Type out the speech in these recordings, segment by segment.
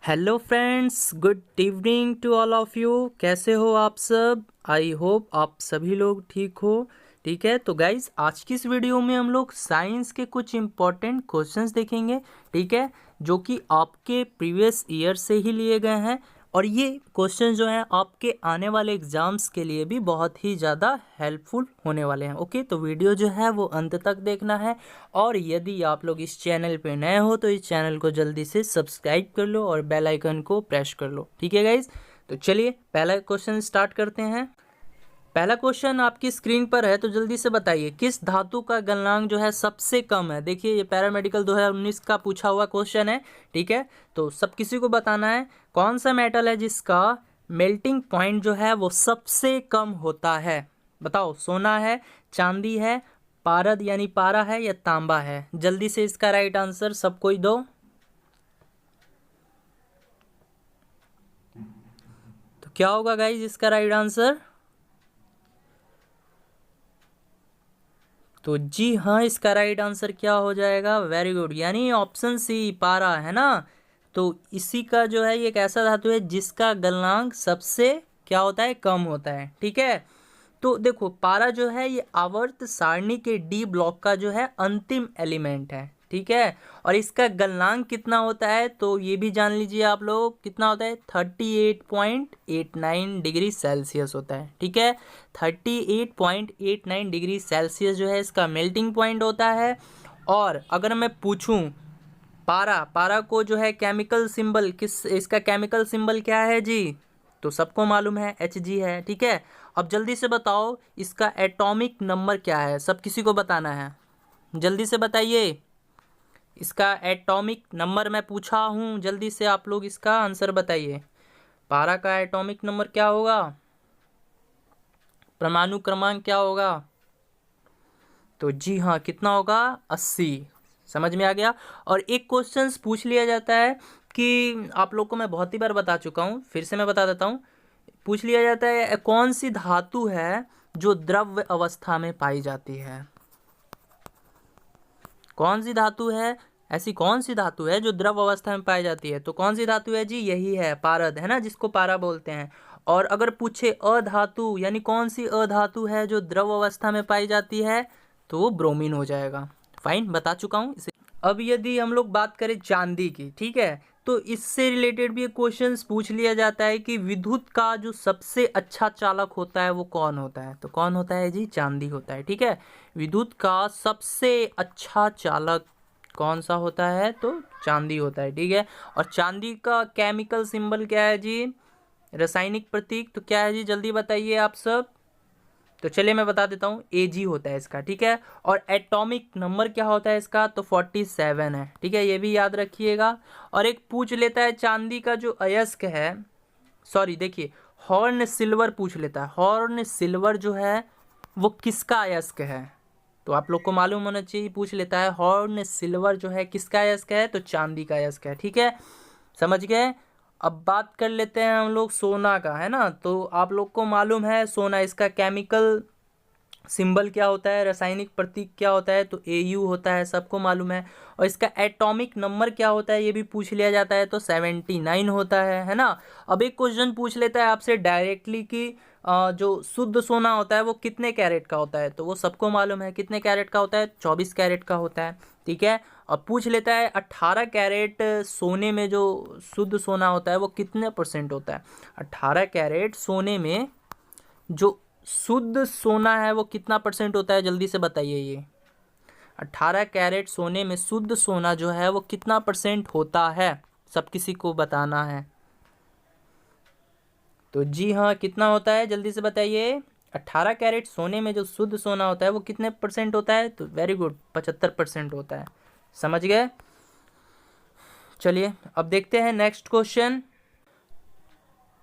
Hello friends, good evening to all of you. कैसे हो आप सब? आई होप आप सभी लोग ठीक हो। ठीक है, तो गाइज आज की इस वीडियो में हम लोग साइंस के कुछ इम्पोर्टेंट क्वेश्चंस देखेंगे। ठीक है, जो कि आपके प्रीवियस ईयर से ही लिए गए हैं और ये क्वेश्चन जो हैं आपके आने वाले एग्जाम्स के लिए भी बहुत ही ज़्यादा हेल्पफुल होने वाले हैं। ओके, तो वीडियो जो है वो अंत तक देखना है और यदि आप लोग इस चैनल पे नए हो तो इस चैनल को जल्दी से सब्सक्राइब कर लो और बेल आइकन को प्रेस कर लो। ठीक है गाइज, तो चलिए पहला क्वेश्चन स्टार्ट करते हैं। पहला क्वेश्चन आपकी स्क्रीन पर है, तो जल्दी से बताइए किस धातु का गलनांक जो है सबसे कम है। देखिए ये पैरामेडिकल 2019 का पूछा हुआ क्वेश्चन है। ठीक है, तो सब किसी को बताना है कौन सा मेटल है जिसका मेल्टिंग पॉइंट जो है वो सबसे कम होता है। बताओ, सोना है, चांदी है, पारद यानी पारा है या तांबा है। जल्दी से इसका राइट आंसर सब कोई दो। तो क्या होगा गाइज इसका राइट आंसर? तो जी हाँ, इसका राइट आंसर क्या हो जाएगा? वेरी गुड, यानी ऑप्शन सी पारा है ना। तो इसी का जो है ये एक ऐसा धातु है जिसका गलनांक सबसे क्या होता है? कम होता है। ठीक है, तो देखो पारा जो है ये आवर्त सारणी के डी ब्लॉक का जो है अंतिम एलिमेंट है। ठीक है, और इसका गलनांक कितना होता है तो ये भी जान लीजिए आप लोग, कितना होता है? 38.89 डिग्री सेल्सियस होता है। ठीक है, 38.89 डिग्री सेल्सियस जो है इसका मेल्टिंग पॉइंट होता है। और अगर मैं पूछूं पारा पारा को जो है केमिकल सिंबल, किस इसका केमिकल सिंबल क्या है जी? तो सबको मालूम है Hg है। ठीक है, अब जल्दी से बताओ इसका एटॉमिक नंबर क्या है। सब किसी को बताना है, जल्दी से बताइए इसका एटॉमिक नंबर मैं पूछा हूँ, जल्दी से आप लोग इसका आंसर बताइए। पारा का एटॉमिक नंबर क्या होगा? परमाणु क्रमांक क्या होगा? तो जी हाँ, कितना होगा? 80। समझ में आ गया। और एक क्वेश्चन पूछ लिया जाता है कि आप लोग को मैं बहुत ही बार बता चुका हूँ, फिर से मैं बता देता हूँ। पूछ लिया जाता है कौन सी धातु है जो द्रव्य अवस्था में पाई जाती है। कौन सी धातु है, ऐसी कौन सी धातु है जो द्रव अवस्था में पाई जाती है? तो कौन सी धातु है जी? यही है पारद, है ना, जिसको पारा बोलते हैं। और अगर पूछे अधातु यानी कौन सी अधातु है जो द्रव अवस्था में पाई जाती है, तो वो ब्रोमीन हो जाएगा। फाइन, बता चुका हूँ इसे। अब यदि हम लोग बात करें चांदी की, ठीक है, तो इससे रिलेटेड भी एक क्वेश्चन पूछ लिया जाता है कि विद्युत का जो सबसे अच्छा चालक होता है वो कौन होता है? तो कौन होता है जी? चांदी होता है। ठीक है, विद्युत का सबसे अच्छा चालक कौन सा होता है? तो चांदी होता है। ठीक है, और चांदी का केमिकल सिंबल क्या है जी? रासायनिक प्रतीक तो क्या है जी? जल्दी बताइए आप सब। तो चलिए मैं बता देता हूँ, Ag होता है इसका। ठीक है, और एटॉमिक नंबर क्या होता है इसका? तो 47 है। ठीक है, ये भी याद रखिएगा। और एक पूछ लेता है चांदी का जो अयस्क है, सॉरी देखिए, हॉर्न सिल्वर पूछ लेता है, हॉर्न सिल्वर जो है वो किसका अयस्क है? तो आप लोग को मालूम होना चाहिए, पूछ लेता है हॉर्न सिल्वर जो है किसका अयस्क है? तो चांदी का अयस्क है। ठीक है, समझ गए। अब बात कर लेते हैं हम लोग सोना का, है ना। तो आप लोग को मालूम है सोना, इसका केमिकल सिंबल क्या होता है, रासायनिक प्रतीक क्या होता है? तो Au होता है, सबको मालूम है। और इसका एटॉमिक नंबर क्या होता है ये भी पूछ लिया जाता है, तो 79 होता है ना। अब एक क्वेश्चन पूछ लेता है आपसे डायरेक्टली कि जो शुद्ध सोना होता है वो कितने कैरेट का होता है? तो वो सबको मालूम है, कितने कैरेट का होता है? 24 कैरेट का होता है। ठीक है, अब पूछ लेता है 18 कैरेट सोने में जो शुद्ध सोना होता है वो कितने % होता है? 18 कैरेट सोने में जो शुद्ध सोना है वो कितना % होता है? जल्दी से बताइए। ये 18 कैरेट सोने में शुद्ध सोना जो है वो कितना % होता है? सब किसी को बताना है। तो जी हाँ, कितना होता है? जल्दी से बताइए। 18 कैरेट सोने में जो शुद्ध सोना होता है वो कितने % होता है? तो वेरी गुड, 75% होता है। समझ गए। चलिए अब देखते हैं नेक्स्ट क्वेश्चन।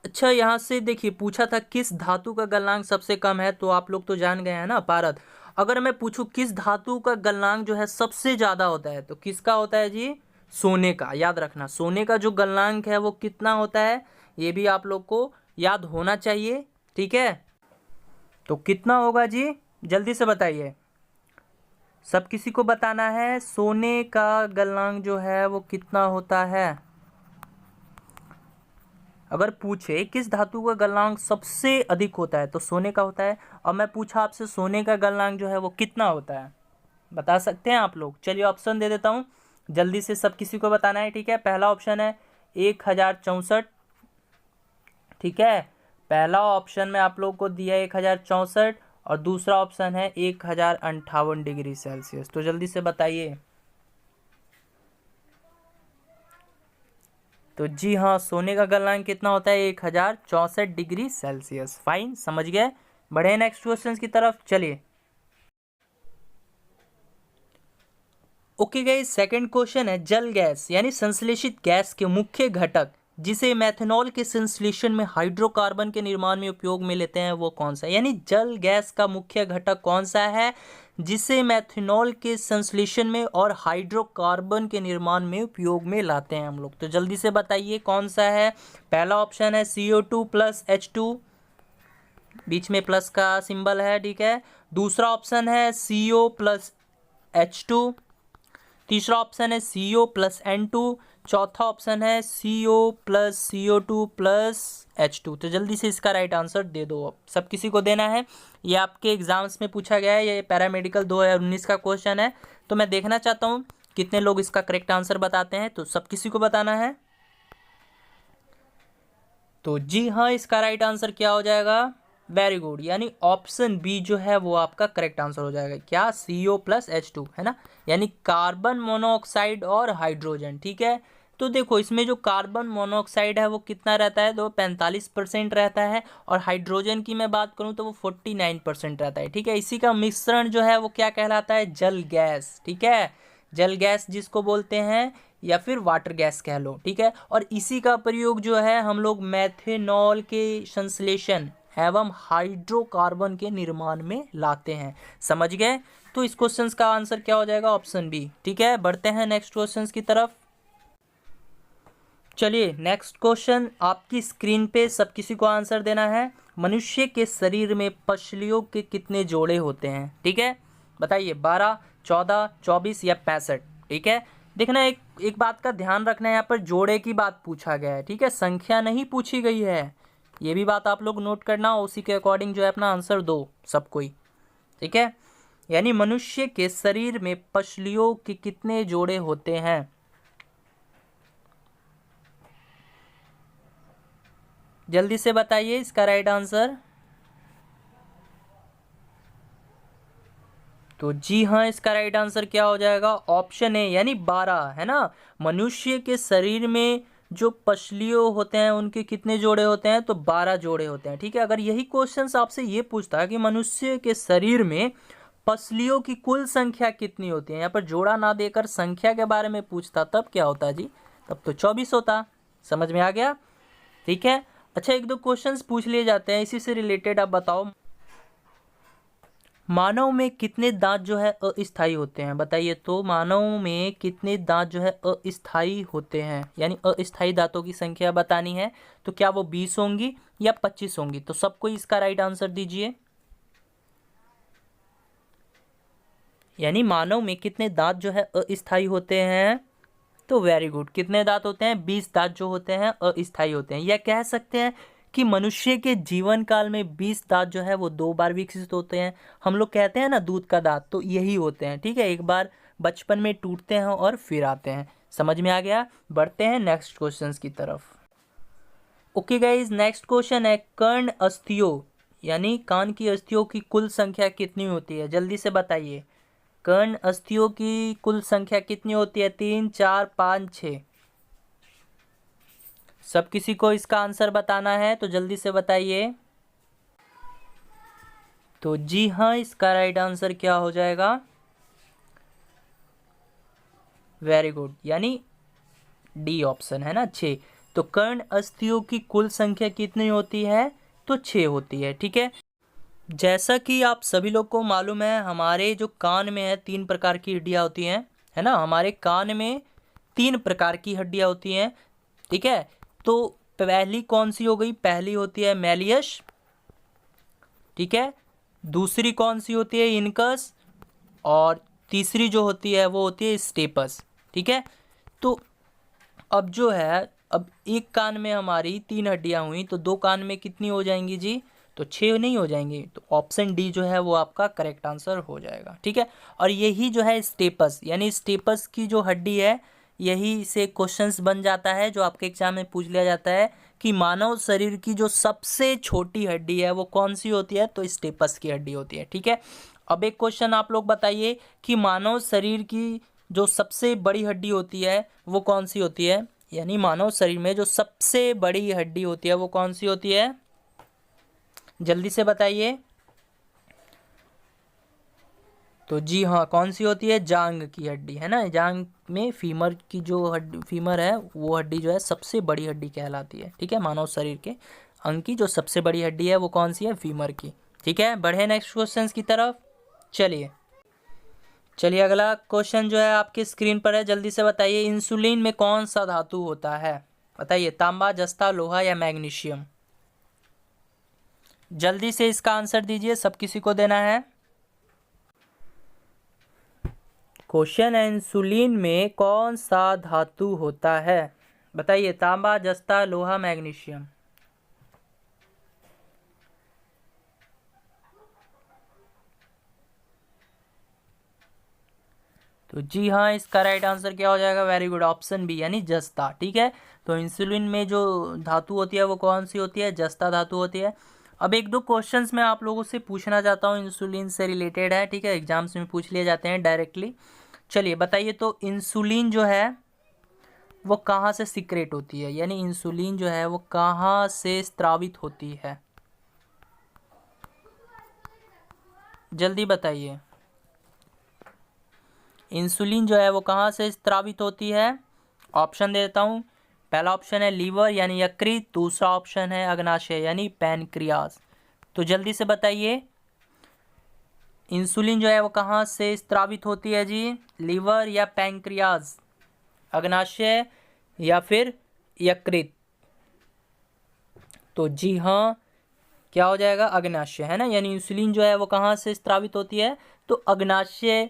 अच्छा, यहाँ से देखिए पूछा था किस धातु का गलनांक सबसे कम है, तो आप लोग तो जान गए हैं ना, पारद। अगर मैं पूछूं किस धातु का गलनांक जो है सबसे ज्यादा होता है, तो किसका होता है जी? सोने का। याद रखना, सोने का जो गलनांक है वो कितना होता है, ये भी आप लोग को याद होना चाहिए। ठीक है, तो कितना होगा जी? जल्दी से बताइए, सब किसी को बताना है सोने का गलनांक जो है वो कितना होता है। अगर पूछे किस धातु का गलनांक सबसे अधिक होता है तो सोने का होता है। और मैं पूछा आपसे सोने का गलनांक जो है वो कितना होता है, बता सकते हैं आप लोग? चलिए ऑप्शन दे देता हूँ, जल्दी से सब किसी को बताना है, ठीक है। पहला ऑप्शन है 1064, ठीक है। पहला ऑप्शन में आप लोग को दिया 1064 और दूसरा ऑप्शन है 1058 डिग्री सेल्सियस। तो जल्दी से बताइए। तो जी हाँ, सोने का गलनांक कितना होता है? 1064 डिग्री सेल्सियस। फाइन, समझ गए। बढ़े नेक्स्ट क्वेश्चन की तरफ, चलिए। ओके गाइस, सेकंड क्वेश्चन है जल गैस यानी संश्लेषित गैस के मुख्य घटक जिसे मेथनॉल के संश्लेषण में हाइड्रोकार्बन के निर्माण में उपयोग में लेते हैं वो कौन सा है? यानी जल गैस का मुख्य घटक कौन सा है जिसे मेथनॉल के संश्लेषण में और हाइड्रोकार्बन के निर्माण में उपयोग में लाते हैं हम लोग? तो जल्दी से बताइए कौन सा है। पहला ऑप्शन है CO2 प्लस H2, बीच में प्लस का सिंबल है, ठीक है। दूसरा ऑप्शन है CO प्लस H2, तीसरा ऑप्शन है CO प्लस N2, चौथा ऑप्शन है CO plus CO2 plus H2। तो जल्दी से इसका राइट आंसर दे दो। अब सब किसी को देना है, ये आपके एग्जाम्स में पूछा गया है, ये पैरामेडिकल 2019 का क्वेश्चन है। तो मैं देखना चाहता हूँ कितने लोग इसका करेक्ट आंसर बताते हैं। तो सब किसी को बताना है। तो जी हाँ, इसका राइट आंसर क्या हो जाएगा? वेरी गुड, यानी ऑप्शन बी जो है वो आपका करेक्ट आंसर हो जाएगा। क्या? CO प्लस H2, है ना, यानी कार्बन मोनोऑक्साइड और हाइड्रोजन, ठीक है। तो देखो इसमें जो कार्बन मोनोऑक्साइड है वो कितना रहता है? तो 45% रहता है, और हाइड्रोजन की मैं बात करूं तो वो 49% रहता है, ठीक है। इसी का मिश्रण जो है वो क्या कहलाता है? जल गैस, ठीक है। जल गैस जिसको बोलते हैं, या फिर वाटर गैस कह लो, ठीक है। और इसी का प्रयोग जो है हम लोग मेथनॉल के संश्लेषण एवं हाइड्रोकार्बन के निर्माण में लाते हैं, समझ गए। तो इस क्वेश्चन का आंसर क्या हो जाएगा? ऑप्शन बी, ठीक है। बढ़ते हैं नेक्स्ट क्वेश्चन की तरफ। चलिए नेक्स्ट क्वेश्चन आपकी स्क्रीन पे सब किसी को आंसर देना है। मनुष्य के शरीर में पसलियों के कितने जोड़े होते हैं? ठीक है, बताइए। 12, 14, 24 या 65? ठीक है, देखना एक बात का ध्यान रखना है, यहाँ पर जोड़े की बात पूछा गया है, ठीक है, संख्या नहीं पूछी गई है। ये भी बात आप लोग नोट करना, उसी के अकॉर्डिंग जो है अपना आंसर दो सब कोई, ठीक है। यानी मनुष्य के शरीर में पसलियों के कितने जोड़े होते हैं? जल्दी से बताइए इसका राइट आंसर। तो जी हाँ, इसका राइट आंसर क्या हो जाएगा? ऑप्शन ए, यानी 12, है ना। मनुष्य के शरीर में जो पसलियों होते हैं उनके कितने जोड़े होते हैं? तो 12 जोड़े होते हैं, ठीक है। अगर यही क्वेश्चन आपसे ये पूछता कि मनुष्य के शरीर में पसलियों की कुल संख्या कितनी होती है, यहाँ पर जोड़ा ना देकर संख्या के बारे में पूछता, तब क्या होता जी? तब तो 24 होता। समझ में आ गया? ठीक है। अच्छा, एक दो क्वेश्चंस पूछ लिए जाते हैं इसी से रिलेटेड। आप बताओ, मानव में कितने दांत जो है अस्थाई होते हैं? बताइए तो, मानव में कितने दांत जो है अस्थाई होते हैं, यानी अस्थाई दांतों की संख्या बतानी है। तो क्या वो 20 होंगी या 25 होंगी? तो सबको इसका राइट आंसर दीजिए। यानी मानव में कितने दांत जो है अस्थाई होते हैं? तो वेरी गुड, कितने दांत होते हैं? 20 दांत जो होते हैं अस्थाई होते हैं। या कह सकते हैं कि मनुष्य के जीवन काल में 20 दांत जो है वो 2 बार विकसित होते हैं। हम लोग कहते हैं ना दूध का दांत, तो यही होते हैं, ठीक है। एक बार बचपन में टूटते हैं और फिर आते हैं। समझ में आ गया? बढ़ते हैं नेक्स्ट क्वेश्चन की तरफ। ओके गाइज, नेक्स्ट क्वेश्चन है कर्ण अस्थियों यानी कान की अस्थियों की कुल संख्या कितनी होती है? जल्दी से बताइए। कर्ण अस्थियों की कुल संख्या कितनी होती है? 3, 4, 5, 6? सब किसी को इसका आंसर बताना है, तो जल्दी से बताइए। तो जी हाँ, इसका राइट आंसर क्या हो जाएगा? वेरी गुड, यानी डी ऑप्शन, है ना, 6। तो कर्ण अस्थियों की कुल संख्या कितनी होती है? तो 6 होती है, ठीक है। जैसा कि आप सभी लोग को मालूम है, हमारे जो कान में है 3 प्रकार की हड्डियां होती हैं, है ना। हमारे कान में 3 प्रकार की हड्डियां होती हैं, ठीक है। तो पहली कौन सी हो गई? पहली होती है मैलियस, ठीक है। दूसरी कौन सी होती है? इनकस। और तीसरी जो होती है वो होती है स्टेपस, ठीक है। तो अब जो है अब एक कान में हमारी 3 हड्डियां हुई तो 2 कान में कितनी हो जाएंगी जी? तो 6 नहीं हो जाएंगी। तो ऑप्शन डी जो है वो आपका करेक्ट आंसर हो जाएगा। ठीक है, और यही जो है स्टेपस, यानी स्टेपस की जो हड्डी है, यही से क्वेश्चंस बन जाता है जो आपके एग्जाम में पूछ लिया जाता है कि मानव शरीर की जो सबसे छोटी हड्डी है वो कौन सी होती है? तो स्टेपस की हड्डी होती है। ठीक है, अब एक क्वेश्चन आप लोग बताइए कि मानव शरीर की जो सबसे बड़ी हड्डी होती है वो कौन सी होती है? यानी मानव शरीर में जो सबसे बड़ी हड्डी होती है वो कौन सी होती है? जल्दी से बताइए। तो जी हाँ, कौन सी होती है? जांग की हड्डी, है ना। जांग में फीमर की जो हड्डी, फीमर है वो हड्डी जो है सबसे बड़ी हड्डी कहलाती है। ठीक है, मानव शरीर के अंग की जो सबसे बड़ी हड्डी है वो कौन सी है? फीमर की। ठीक है, बढ़े नेक्स्ट क्वेश्चन की तरफ। चलिए अगला क्वेश्चन जो है आपके स्क्रीन पर है, जल्दी से बताइए। इंसुलिन में कौन सा धातु होता है? बताइए, तांबा, जस्ता, लोहा या मैग्नीशियम? जल्दी से इसका आंसर दीजिए, सब किसी को देना है। क्वेश्चन है, इंसुलिन में कौन सा धातु होता है? बताइए, तांबा, जस्ता, लोहा, मैग्नीशियम? तो जी हाँ, इसका राइट आंसर क्या हो जाएगा? वेरी गुड, ऑप्शन बी यानी जस्ता। ठीक है, तो इंसुलिन में जो धातु होती है वो कौन सी होती है? जस्ता धातु होती है। अब एक दो क्वेश्चंस मैं आप लोगों से पूछना चाहता हूँ, इंसुलिन से रिलेटेड है। ठीक है, एग्जाम्स में पूछ लिए जाते हैं डायरेक्टली। चलिए बताइए, तो इंसुलिन जो है वो कहाँ से सिक्रेट होती है? यानी इंसुलिन जो है वो कहाँ से स्रावित होती है? जल्दी बताइए, इंसुलिन जो है वो कहाँ से स्रावित होती है? ऑप्शन देता हूँ। पहला ऑप्शन है लीवर यानी यकृत, दूसरा ऑप्शन है अग्नाशय यानी पैनक्रियाज। तो जल्दी से बताइए, इंसुलिन जो है वो कहाँ से स्रावित होती है जी? लीवर या पैनक्रियाज, अग्नाशय या फिर यकृत? तो जी हाँ, क्या हो जाएगा? अग्नाशय, है ना। यानी इंसुलिन जो है वो कहाँ से स्रावित होती है? तो अग्नाशय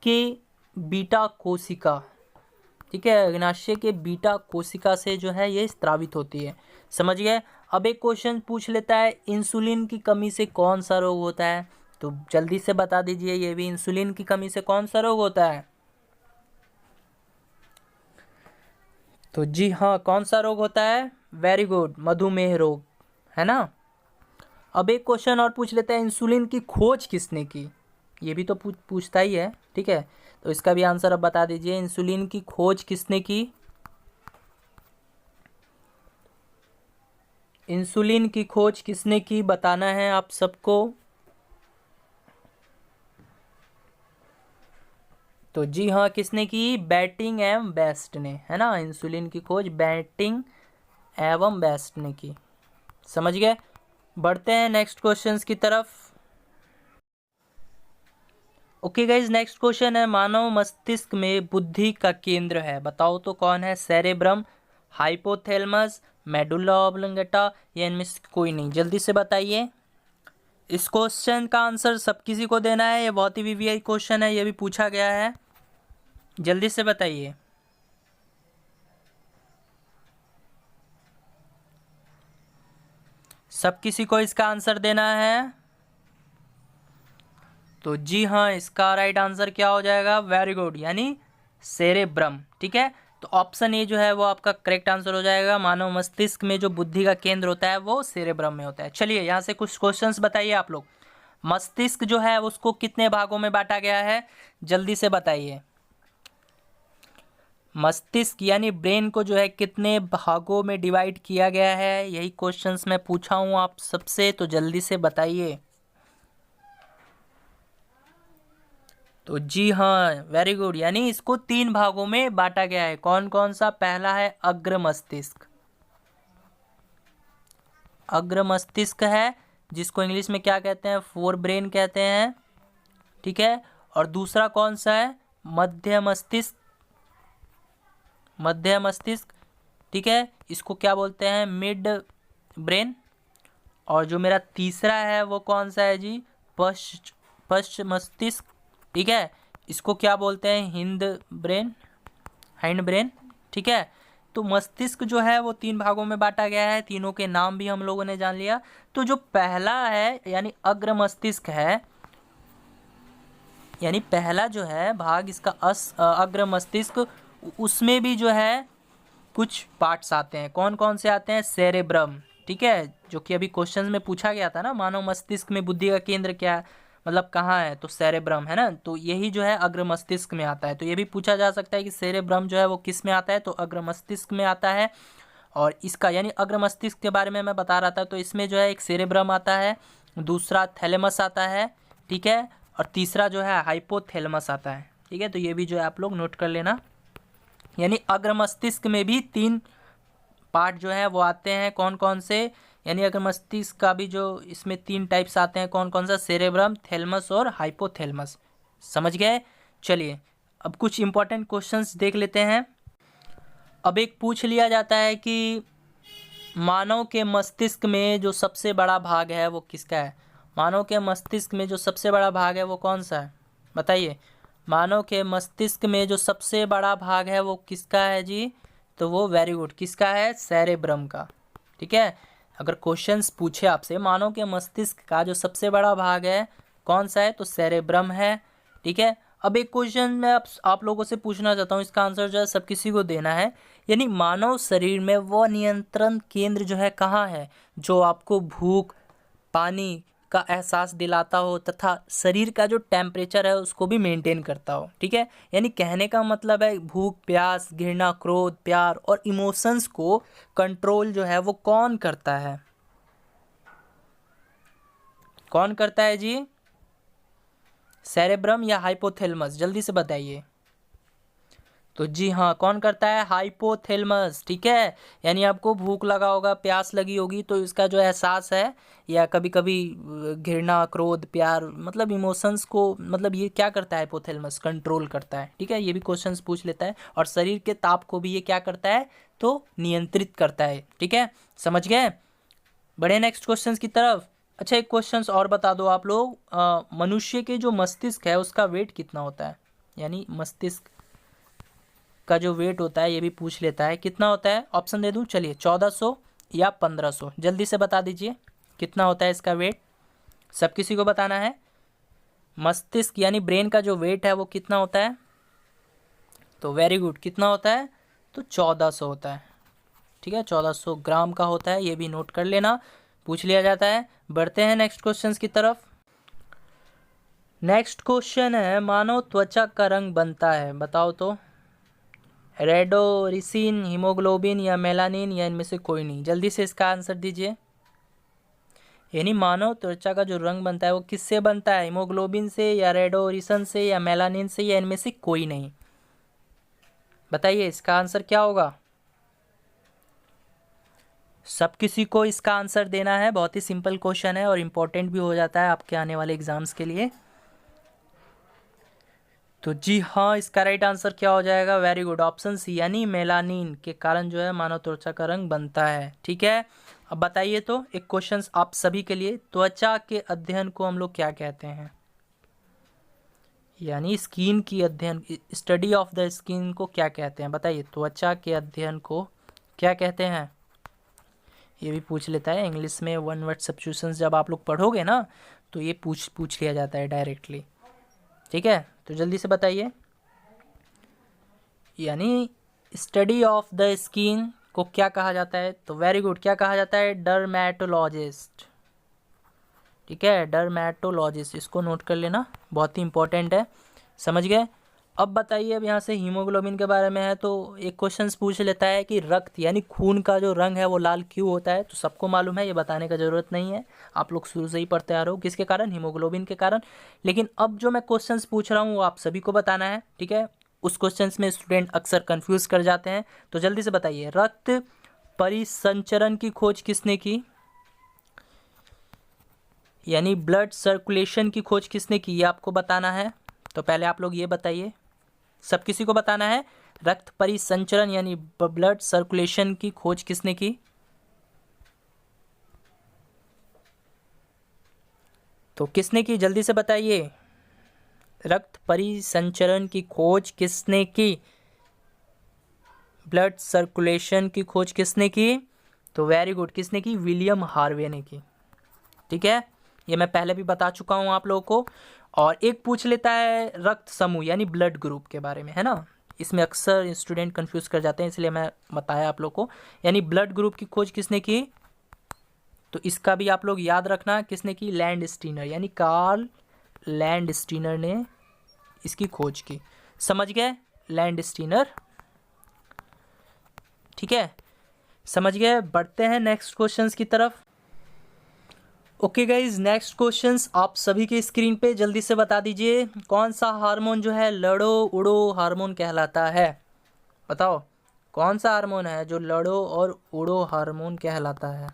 की बीटा कोशिका। ठीक है, अग्नाशय के बीटा कोशिका से जो है ये स्रावित होती है। समझ गए? अब एक क्वेश्चन पूछ लेता है, इंसुलिन की कमी से कौन सा रोग होता है? तो जल्दी से बता दीजिए, ये भी इंसुलिन की कमी से कौन सा रोग होता है? तो जी हाँ, कौन सा रोग होता है? वेरी गुड, मधुमेह रोग, है ना। अब एक क्वेश्चन और पूछ लेते हैं, इंसुलिन की खोज किसने की? ये भी तो पूछता ही है। ठीक है, तो इसका भी आंसर अब बता दीजिए, इंसुलिन की खोज किसने की? इंसुलिन की खोज किसने की बताना है आप सबको। तो जी हाँ, किसने की? बैटिंग एवं बेस्ट ने, है ना। इंसुलिन की खोज बैटिंग एवं बेस्ट ने की। समझ गए? बढ़ते हैं नेक्स्ट क्वेश्चंस की तरफ। ओके गाइज, नेक्स्ट क्वेश्चन है, मानव मस्तिष्क में बुद्धि का केंद्र है, बताओ तो कौन है? सेरेब्रम, हाइपोथैलेमस, मेडुला ऑब्लिंगेटा या इनमें से कोई नहीं? जल्दी से बताइए। इस क्वेश्चन का आंसर सब किसी को देना है, ये बहुत ही वीवीआई क्वेश्चन है, ये भी पूछा गया है। जल्दी से बताइए। सब किसी को इसका आंसर देना है। तो जी हाँ, इसका राइट आंसर क्या हो जाएगा? वेरी गुड, यानी सेरेब्रम। ठीक है, तो ऑप्शन ए जो है वो आपका करेक्ट आंसर हो जाएगा। मानव मस्तिष्क में जो बुद्धि का केंद्र होता है वो सेरेब्रम में होता है। चलिए यहाँ से कुछ क्वेश्चंस बताइए आप लोग। मस्तिष्क जो है उसको कितने भागों में बांटा गया है? जल्दी से बताइए। मस्तिष्क यानी ब्रेन को जो है कितने भागों में डिवाइड किया गया है? यही क्वेश्चंस मैं पूछा हूँ आप सबसे, तो जल्दी से बताइए। तो जी हाँ, वेरी गुड, यानी इसको 3 भागों में बांटा गया है। कौन कौन सा? पहला है अग्र मस्तिष्क, अग्र मस्तिष्क है जिसको इंग्लिश में क्या कहते हैं? फोर ब्रेन कहते हैं। ठीक है, और दूसरा कौन सा है? मध्य मस्तिष्क, मध्य मस्तिष्क। ठीक है, इसको क्या बोलते हैं? Mid brain. और जो मेरा तीसरा है वो कौन सा है जी? पश्च मस्तिष्क। ठीक है, इसको क्या बोलते हैं? Hind brain, hind brain. ठीक है, तो मस्तिष्क जो है वो 3 भागों में बांटा गया है, तीनों के नाम भी हम लोगों ने जान लिया। तो जो पहला है यानी अग्र मस्तिष्क है, यानी पहला जो है भाग इसका अग्र मस्तिष्क, उसमें भी जो है कुछ पार्ट्स आते हैं। कौन कौन से आते हैं? सेरेब्रम, ठीक है, जो कि अभी क्वेश्चंस में पूछा गया था ना, मानव मस्तिष्क में बुद्धि का केंद्र क्या है, मतलब कहाँ है, तो सेरेब्रम है ना, तो यही जो है अग्र मस्तिष्क में आता है। तो ये भी पूछा जा सकता है कि सेरेब्रम जो है वो किस में आता है, तो अग्र मस्तिष्क में आता है। और इसका यानी अग्र मस्तिष्क के बारे में मैं बता रहा था, तो इसमें जो है एक सेरेब्रम आता है, दूसरा थैलेमस आता है, ठीक है, और तीसरा जो है हाइपोथैलेमस आता है, ठीक है। तो ये भी जो है आप लोग नोट कर लेना। यानी अग्र मस्तिष्क में भी 3 पार्ट जो है वो आते हैं। कौन कौन से? यानी अग्र मस्तिष्क का भी जो इसमें 3 टाइप्स आते हैं। कौन कौन सा? सेरेब्रम, थैलेमस और हाइपोथैलेमस। समझ गए? चलिए अब कुछ इंपॉर्टेंट क्वेश्चंस देख लेते हैं। अब एक पूछ लिया जाता है कि मानव के मस्तिष्क में जो सबसे बड़ा भाग है वो किसका है? मानव के मस्तिष्क में जो सबसे बड़ा भाग है वो कौन सा है? बताइए। मानव के मस्तिष्क में जो सबसे बड़ा भाग है वो किसका है जी? तो वो वेरी गुड, किसका है? सेरेब्रम का, ठीक है। अगर क्वेश्चंस पूछे आपसे मानव के मस्तिष्क का जो सबसे बड़ा भाग है कौन सा है, तो सेरेब्रम है, ठीक है। अब एक क्वेश्चन मैं आप लोगों से पूछना चाहता हूँ, इसका आंसर जो है सब किसी को देना है। यानी मानव शरीर में वो नियंत्रण केंद्र जो है कहाँ है, जो आपको भूख, पानी का एहसास दिलाता हो तथा शरीर का जो टेम्परेचर है उसको भी मेंटेन करता हो, ठीक है। यानी कहने का मतलब है भूख, प्यास, घृणा, क्रोध, प्यार और इमोशंस को कंट्रोल जो है वो कौन करता है? कौन करता है जी? सेरेब्रम या हाइपोथैलेमस? जल्दी से बताइए। तो जी हाँ, कौन करता है? हाइपोथैलेमस, ठीक है। यानी आपको भूख लगा होगा, प्यास लगी होगी, तो इसका जो एहसास है या कभी कभी घृणा, क्रोध, प्यार, मतलब इमोशंस को, मतलब ये क्या करता है? हाइपोथैलेमस कंट्रोल करता है, ठीक है। ये भी क्वेश्चंस पूछ लेता है। और शरीर के ताप को भी ये क्या करता है? तो नियंत्रित करता है, ठीक है। समझ गए? बढ़े नेक्स्ट क्वेश्चन की तरफ। अच्छा एक क्वेश्चन और बता दो आप लोग, मनुष्य के जो मस्तिष्क है उसका वेट कितना होता है? यानी मस्तिष्क का जो वेट होता है ये भी पूछ लेता है, कितना होता है? ऑप्शन दे दूं? चलिए, 1400 या 1500, जल्दी से बता दीजिए कितना होता है इसका वेट। सब किसी को बताना है। मस्तिष्क यानी ब्रेन का जो वेट है वो कितना होता है? तो वेरी गुड, कितना होता है? तो 1400 होता है, ठीक है। 1400 ग्राम का होता है, ये भी नोट कर लेना, पूछ लिया जाता है। बढ़ते हैं नेक्स्ट क्वेश्चन की तरफ। नेक्स्ट क्वेश्चन है, मानव त्वचा का रंग बनता है, बताओ तो। रेडोरिसिन, हीमोग्लोबिन या मेलानिन, या इनमें से कोई नहीं? जल्दी से इसका आंसर दीजिए। यानी मानव त्वचा का जो रंग बनता है वो किससे बनता है? हीमोग्लोबिन से या रेडोरिसन से या मेलानिन से, या इनमें से कोई नहीं? बताइए इसका आंसर क्या होगा। सब किसी को इसका आंसर देना है, बहुत ही सिंपल क्वेश्चन है और इम्पोर्टेंट भी हो जाता है आपके आने वाले एग्जाम्स के लिए। तो जी हाँ, इसका राइट आंसर क्या हो जाएगा? वेरी गुड, ऑप्शन सी, यानी मेलानिन के कारण जो है मानव त्वचा का रंग बनता है, ठीक है। अब बताइए तो एक क्वेश्चन आप सभी के लिए, त्वचा के अध्ययन को हम लोग क्या कहते हैं? यानी स्किन की अध्ययन, स्टडी ऑफ द स्किन को क्या कहते हैं? बताइए, त्वचा के अध्ययन को क्या कहते हैं? ये भी पूछ लेता है इंग्लिश में। वन वर्ड सब्स्टिट्यूशंस जब आप लोग पढ़ोगे ना तो ये पूछ लिया जाता है डायरेक्टली, ठीक है। तो जल्दी से बताइए। यानी स्टडी ऑफ द स्किन को क्या कहा जाता है? तो वेरी गुड, क्या कहा जाता है? डर्मेटोलॉजिस्ट, ठीक है, डर्मेटोलॉजिस्ट, इसको नोट कर लेना, बहुत ही इंपॉर्टेंट है। समझ गए? अब बताइए, अब यहाँ से हीमोग्लोबिन के बारे में है तो एक क्वेश्चन पूछ लेता है कि रक्त यानी खून का जो रंग है वो लाल क्यों होता है? तो सबको मालूम है, ये बताने का ज़रूरत नहीं है, आप लोग शुरू से ही पढ़ते आ रहे हो। किसके कारण? हीमोग्लोबिन के कारण। लेकिन अब जो मैं क्वेश्चन पूछ रहा हूँ वो आप सभी को बताना है, ठीक है। उस क्वेश्चन में स्टूडेंट अक्सर कन्फ्यूज़ कर जाते हैं, तो जल्दी से बताइए, रक्त परिसंचरण की खोज किसने की? यानी ब्लड सर्कुलेशन की खोज किसने की, ये आपको बताना है। तो पहले आप लोग ये बताइए, सब किसी को बताना है, रक्त परिसंचरण यानी ब्लड सर्कुलेशन की खोज किसने की? तो किसने की? जल्दी से बताइए, रक्त परिसंचरण की खोज किसने की? ब्लड सर्कुलेशन की खोज किसने की? तो वेरी गुड, किसने की? विलियम हार्वे ने की। ठीक है, ये मैं पहले भी बता चुका हूँ आप लोगों को। और एक पूछ लेता है रक्त समूह यानी ब्लड ग्रुप के बारे में, है ना। इसमें अक्सर स्टूडेंट कंफ्यूज कर जाते हैं, इसलिए मैं बताया आप लोग को। यानी ब्लड ग्रुप की खोज किसने की? तो इसका भी आप लोग याद रखना, किसने की? लैंड स्टीनर, यानी कार्ल लैंड स्टीनर ने इसकी खोज की। समझ गए? Land Steiner. ठीक है, समझ गए। बढ़ते हैं नेक्स्ट क्वेश्चंस की तरफ। ओके गाइज, नेक्स्ट क्वेश्चंस आप सभी के स्क्रीन पे जल्दी से बता दीजिए, कौन सा हार्मोन जो है लड़ो उड़ो हार्मोन कहलाता है? बताओ, कौन सा हार्मोन है जो लड़ो और उड़ो हार्मोन कहलाता है?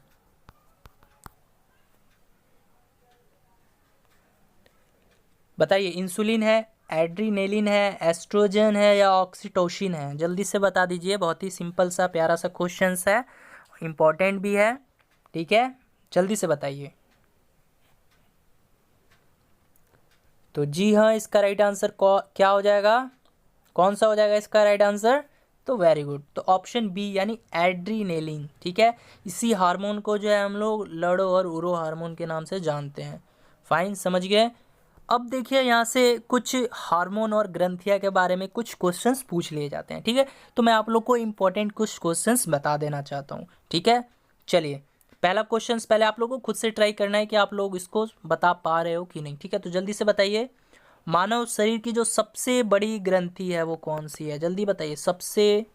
बताइए, इंसुलिन है, एड्रीनेलिन है, एस्ट्रोजन है या ऑक्सीटोसिन है? जल्दी से बता दीजिए। बहुत ही सिंपल सा प्यारा सा क्वेश्चंस है, इम्पोर्टेंट भी है। ठीक है, जल्दी से बताइए। तो जी हाँ, इसका राइट आंसर क्या हो जाएगा? कौन सा हो जाएगा इसका राइट आंसर? तो वेरी गुड, तो ऑप्शन बी यानी एड्रीनेलिन। ठीक है, इसी हार्मोन को जो है हम लोग लड़ो और उड़ो हार्मोन के नाम से जानते हैं। फाइन, समझ गए। अब देखिए, यहाँ से कुछ हार्मोन और ग्रंथिया के बारे में कुछ क्वेश्चंस पूछ लिए जाते हैं। ठीक है, तो मैं आप लोग को इंपॉर्टेंट कुछ क्वेश्चंस बता देना चाहता हूँ। ठीक है, चलिए पहला क्वेश्चंस पहले आप लोगों को खुद से ट्राई करना है कि आप लोग इसको बता पा रहे हो कि नहीं। ठीक है, तो जल्दी से बताइए, मानव शरीर की जो सबसे बड़ी ग्रंथि है वो कौन सी है? जल्दी बताइए, सबसे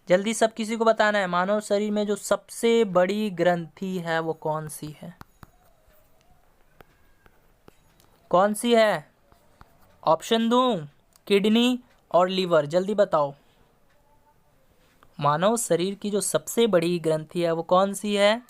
जल्दी सब किसी को बताना है। मानव शरीर में जो सबसे बड़ी ग्रंथि है वो कौन सी है? कौन सी है? ऑप्शन दूं? किडनी और लीवर, जल्दी बताओ। मानव शरीर की जो सबसे बड़ी ग्रंथि है वो कौन सी है?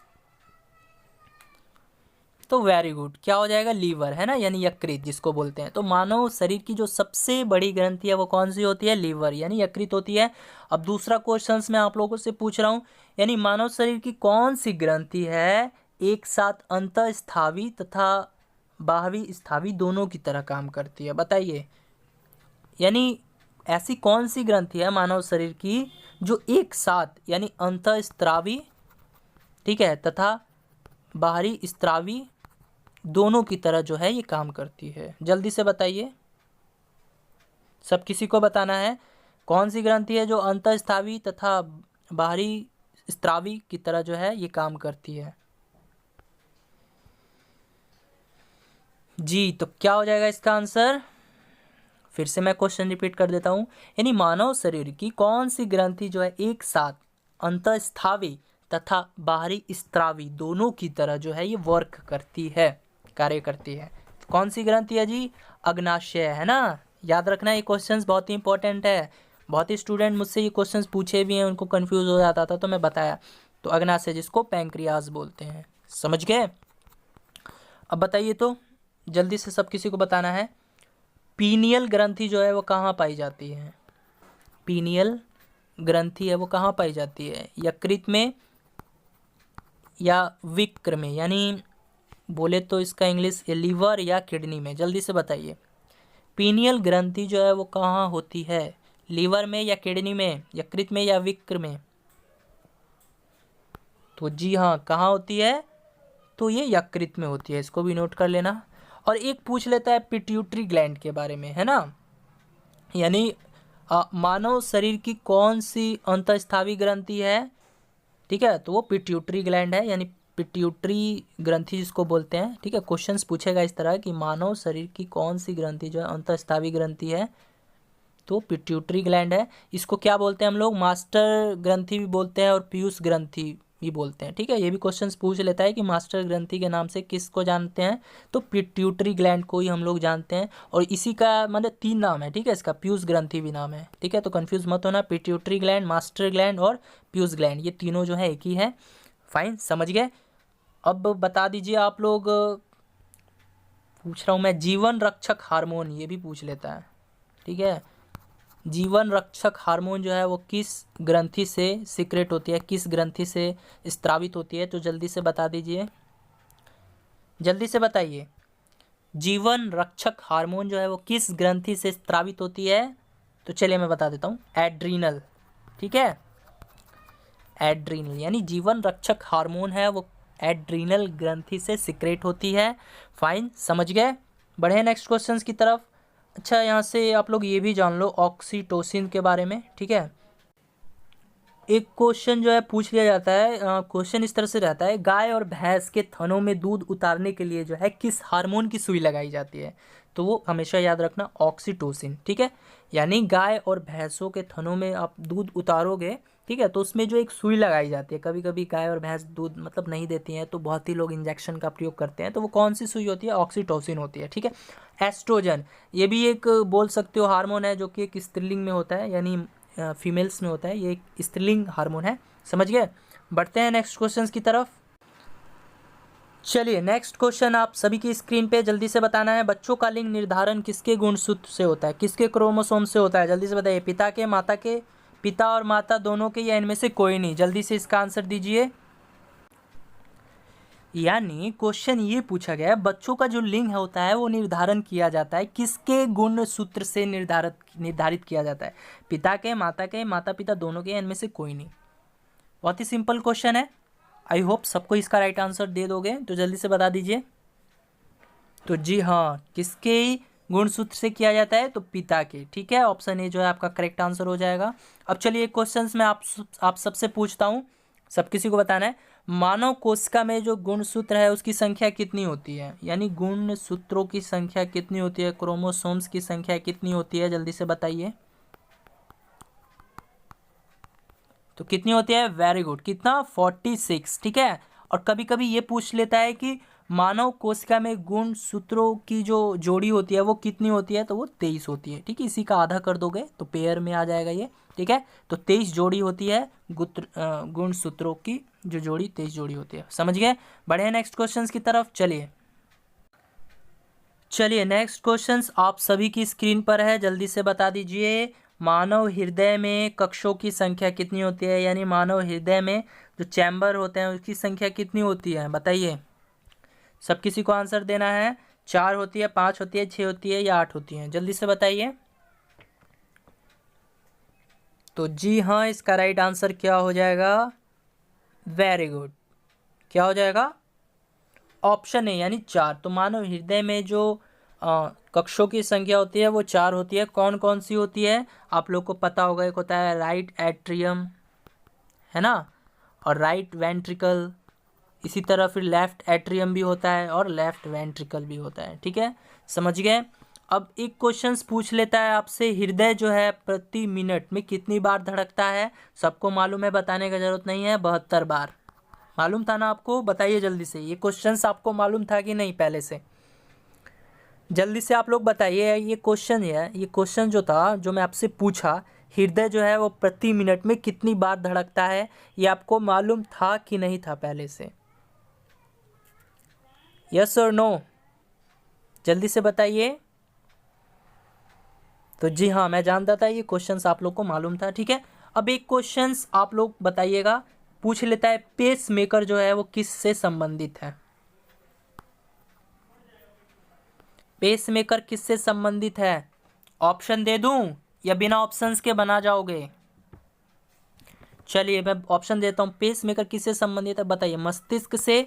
तो वेरी गुड, क्या हो जाएगा? लीवर, है ना, यानी यकृत जिसको बोलते हैं। तो मानव शरीर की जो सबसे बड़ी ग्रंथि है वो कौन सी होती है? लीवर, यानी यकृत होती है। अब दूसरा क्वेश्चन मैं आप लोगों से पूछ रहा हूँ, यानी मानव शरीर की कौन सी ग्रंथि है एक साथ अंतःस्थावी तथा बाह्वी स्थावी दोनों की तरह काम करती है? बताइए, यानी ऐसी कौन सी ग्रंथि है मानव शरीर की जो एक साथ यानी अंतःस्त्रावी, ठीक है, तथा बाहरी स्त्रावी दोनों की तरह जो है ये काम करती है? जल्दी से बताइए, सब किसी को बताना है। कौन सी ग्रंथि है जो अंतःस्त्रावी तथा बाहरी स्त्रावी की तरह जो है ये काम करती है? जी, तो क्या हो जाएगा इसका आंसर? फिर से मैं क्वेश्चन रिपीट कर देता हूँ, यानी मानव शरीर की कौन सी ग्रंथि जो है एक साथ अंतःस्थावी तथा बाहरी स्त्रावी दोनों की तरह जो है ये वर्क करती है, कार्य करती है? कौन सी ग्रंथि है जी? अग्नाशय, है ना। याद रखना, ये क्वेश्चंस बहुत ही इंपॉर्टेंट है। बहुत ही स्टूडेंट मुझसे ये क्वेश्चंस पूछे भी हैं, उनको कंफ्यूज हो जाता था, तो मैं बताया। तो अग्नाशय जिसको पैंक्रियाज बोलते हैं, समझ गए। अब बताइए, तो जल्दी से सब किसी को बताना है, पीनियल ग्रंथि जो है वो कहाँ पाई जाती है? पीनियल ग्रंथि है वो कहाँ पाई जाती है? यकृत में या विक्र में, यानी बोले तो इसका इंग्लिश लीवर या किडनी में? जल्दी से बताइए, पीनियल ग्रंथि जो है वो कहाँ होती है? लीवर में या किडनी में, यकृत में या विक्र में? तो जी हाँ, कहाँ होती है? तो ये यकृत में होती है, इसको भी नोट कर लेना। और एक पूछ लेता है पिट्यूटरी ग्लैंड के बारे में, है ना, यानी मानव शरीर की कौन सी अंतःस्थावी ग्रंथि है? ठीक है, तो वो पिट्यूटरी ग्लैंड है, यानी पिट्यूटरी ग्रंथि जिसको बोलते हैं। ठीक है, क्वेश्चंस पूछेगा इस तरह कि मानव शरीर की कौन सी ग्रंथि जो है अंतःस्थावी ग्रंथि है? तो पिट्यूटरी ग्लैंड है। इसको क्या बोलते हैं हम लोग? मास्टर ग्रंथि भी बोलते हैं और पीयूष ग्रंथि भी बोलते हैं। ठीक है, ये भी क्वेश्चंस पूछ लेता है कि मास्टर ग्रंथि के नाम से किसको जानते हैं? तो पिट्यूटरी ग्लैंड को ही हम लोग जानते हैं। और इसी का मतलब 3 नाम है, ठीक है, इसका पीयूष ग्रंथि भी नाम है। ठीक है, तो कंफ्यूज मत होना, पिट्यूटरी ग्लैंड, मास्टर ग्लैंड और पीयूष ग्लैंड, ये तीनों जो है एक ही है। फाइन, समझ गए। अब बता दीजिए आप लोग, पूछ रहा हूँ मैं, जीवन रक्षक हार्मोन ये भी पूछ लेता है। ठीक है, जीवन रक्षक हार्मोन जो है वो किस ग्रंथि से सीक्रेट होती है, किस ग्रंथि से स्त्रावित होती है? तो जल्दी से बता दीजिए, जल्दी से बताइए, जीवन रक्षक हार्मोन जो है वो किस ग्रंथि से स्त्रावित होती है? तो चलिए मैं बता देता हूँ, एड्रीनल, ठीक है। एड्रीनल यानी जीवन रक्षक हार्मोन है, वो एड्रीनल ग्रंथि से सिक्रेट होती है। फाइन, समझ गए। बढ़े नेक्स्ट क्वेश्चंस की तरफ। अच्छा, यहाँ से आप लोग ये भी जान लो ऑक्सीटोसिन के बारे में, ठीक है। एक क्वेश्चन जो है पूछ लिया जाता है, क्वेश्चन इस तरह से रहता है, गाय और भैंस के थनों में दूध उतारने के लिए जो है किस हार्मोन की सुई लगाई जाती है? तो वो हमेशा याद रखना ऑक्सीटोसिन, ठीक है। यानी गाय और भैंसों के थनों में आप दूध उतारोगे, ठीक है, तो उसमें जो एक सुई लगाई जाती है, कभी कभी गाय और भैंस दूध मतलब नहीं देती हैं तो बहुत ही लोग इंजेक्शन का प्रयोग करते हैं, तो वो कौन सी सुई होती है? ऑक्सीटोसिन होती है, ठीक है। एस्ट्रोजन, ये भी एक बोल सकते हो हार्मोन है जो कि एक स्त्रीलिंग में होता है, यानी फीमेल्स में होता है, ये एक स्त्रीलिंग हार्मोन है, समझ गए। बढ़ते हैं नेक्स्ट क्वेश्चन की तरफ। चलिए नेक्स्ट क्वेश्चन आप सभी की स्क्रीन पे जल्दी से बताना है, बच्चों का लिंग निर्धारण किसके गुणसूत्र से होता है, किसके क्रोमोसोम से होता है? जल्दी से बताइए। पिता के, माता के, पिता और माता दोनों के, या इनमें से कोई नहीं? जल्दी से इसका आंसर दीजिए। यानी क्वेश्चन ये पूछा गया है, बच्चों का जो लिंग होता है वो निर्धारण किया जाता है किसके गुण सूत्र से निर्धारित किया जाता है? पिता के, माता पिता दोनों के, इनमें से कोई नहीं। बहुत ही सिंपल क्वेश्चन है। आई होप सबको इसका राइट आंसर दे दोगे, तो जल्दी से बता दीजिए। तो जी हाँ, किसके गुण सूत्र से किया जाता है? तो पिता के, ठीक है। ऑप्शन ए जो है आपका करेक्ट आंसर हो जाएगा। अब चलिए क्वेश्चन मैं आप सबसे पूछता हूँ, सब किसी को बताना है। मानव कोशिका में जो गुणसूत्र है उसकी संख्या कितनी होती है? यानी गुण सूत्रों की संख्या कितनी होती है, क्रोमोसोम्स की संख्या कितनी होती है? जल्दी से बताइए। तो कितनी होती है? वेरी गुड, कितना? 46, ठीक है। और कभी कभी ये पूछ लेता है कि मानव कोशिका में गुण सूत्रों की जो जोड़ी होती है वो कितनी होती है? तो वो 23 होती है, ठीक है। इसी का आधा कर दोगे तो पेयर में आ जाएगा ये, ठीक है। तो 23 जोड़ी होती है गुण सूत्रों की, जो जोड़ी 23 जोड़ी होती है, समझ गए। बढ़े नेक्स्ट क्वेश्चन की तरफ। चलिए नेक्स्ट क्वेश्चन आप सभी की स्क्रीन पर है, जल्दी से बता दीजिए। मानव हृदय में कक्षों की संख्या कितनी होती है? यानी मानव हृदय में जो चैम्बर होते हैं उसकी संख्या कितनी होती है? बताइए। सब किसी को आंसर देना है। 4 होती है, 5 होती है, 6 होती है, या 8 होती है? जल्दी से बताइए। तो जी हाँ, इसका राइट आंसर क्या हो जाएगा? वेरी गुड, क्या हो जाएगा? ऑप्शन है, यानी 4। तो मानव हृदय में जो कक्षों की संख्या होती है वो 4 होती है। कौन कौन सी होती है? आप लोग को पता होगा, एक होता है राइट एट्रियम, है ना, और राइट वेंट्रिकल, इसी तरह फिर लेफ्ट एट्रियम भी होता है और लेफ्ट वेंट्रिकल भी होता है, ठीक है, समझ गए। अब एक क्वेश्चन पूछ लेता है आपसे, हृदय जो है प्रति मिनट में कितनी बार धड़कता है? सबको मालूम है, बताने की जरूरत नहीं है, 72 बार। मालूम था ना आपको? बताइए जल्दी से, ये क्वेश्चन आपको मालूम था कि नहीं पहले से? जल्दी से आप लोग बताइए। ये क्वेश्चन जो था, जो मैं आपसे पूछा, हृदय जो है वो प्रति मिनट में कितनी बार धड़कता है, ये आपको मालूम था कि नहीं था पहले से? यस और नो? जल्दी से बताइए। तो जी हाँ, मैं जानता था ये क्वेश्चंस आप लोग को मालूम था, ठीक है। अब एक क्वेश्चंस आप लोग बताइएगा, पूछ लेता है, पेस मेकर जो है वो किस से संबंधित है? पेस मेकर किससे संबंधित है? ऑप्शन दे दूं या बिना ऑप्शंस के बना जाओगे? चलिए मैं ऑप्शन देता हूं। पेस मेकर किससे संबंधित है? बताइए, मस्तिष्क से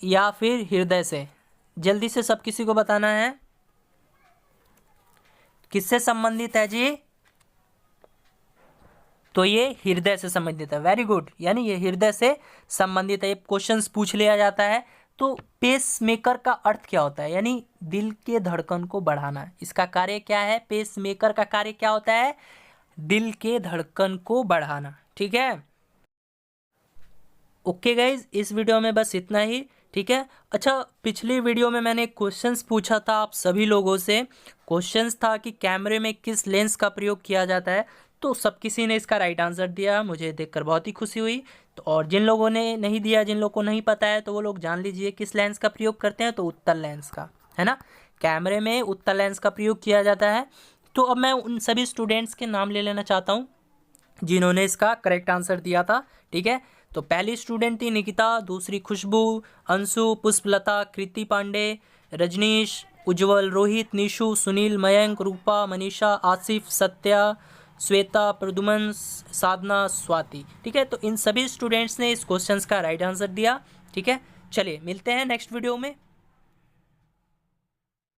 या फिर हृदय से? जल्दी से सब किसी को बताना है, किससे संबंधित है जी? तो ये हृदय से संबंधित है। वेरी गुड, यानी ये हृदय से संबंधित है। ये क्वेश्चंस पूछ लिया जाता है। तो पेस मेकर का अर्थ क्या होता है? यानी दिल के धड़कन को बढ़ाना। इसका कार्य क्या है? पेस मेकर का कार्य क्या होता है? दिल के धड़कन को बढ़ाना, ठीक है। ओके गाइज, इस वीडियो में बस इतना ही, ठीक है। अच्छा, पिछली वीडियो में मैंने क्वेश्चंस पूछा था आप सभी लोगों से। क्वेश्चंस था कि कैमरे में किस लेंस का प्रयोग किया जाता है, तो सब किसी ने इसका राइट आंसर दिया, मुझे देखकर बहुत ही खुशी हुई। तो और जिन लोगों ने नहीं दिया, जिन लोगों को नहीं पता है, तो वो लोग जान लीजिए किस लेंस का प्रयोग करते हैं, तो उत्तल लेंस का, है ना। कैमरे में उत्तल लेंस का प्रयोग किया जाता है। तो अब मैं उन सभी स्टूडेंट्स के नाम ले लेना चाहता हूँ जिन्होंने इसका करेक्ट आंसर दिया था, ठीक है। तो पहली स्टूडेंट थी निकिता, दूसरी खुशबू, अंशु, पुष्पलता, कृति पांडे, रजनीश, उज्जवल, रोहित, निशु, सुनील, मयंक, रूपा, मनीषा, आसिफ, सत्या, श्वेता, प्रद्युमन, साधना, स्वाति। ठीक है, तो इन सभी स्टूडेंट्स ने इस क्वेश्चंस का राइट आंसर दिया। ठीक है, चलिए मिलते हैं नेक्स्ट वीडियो में।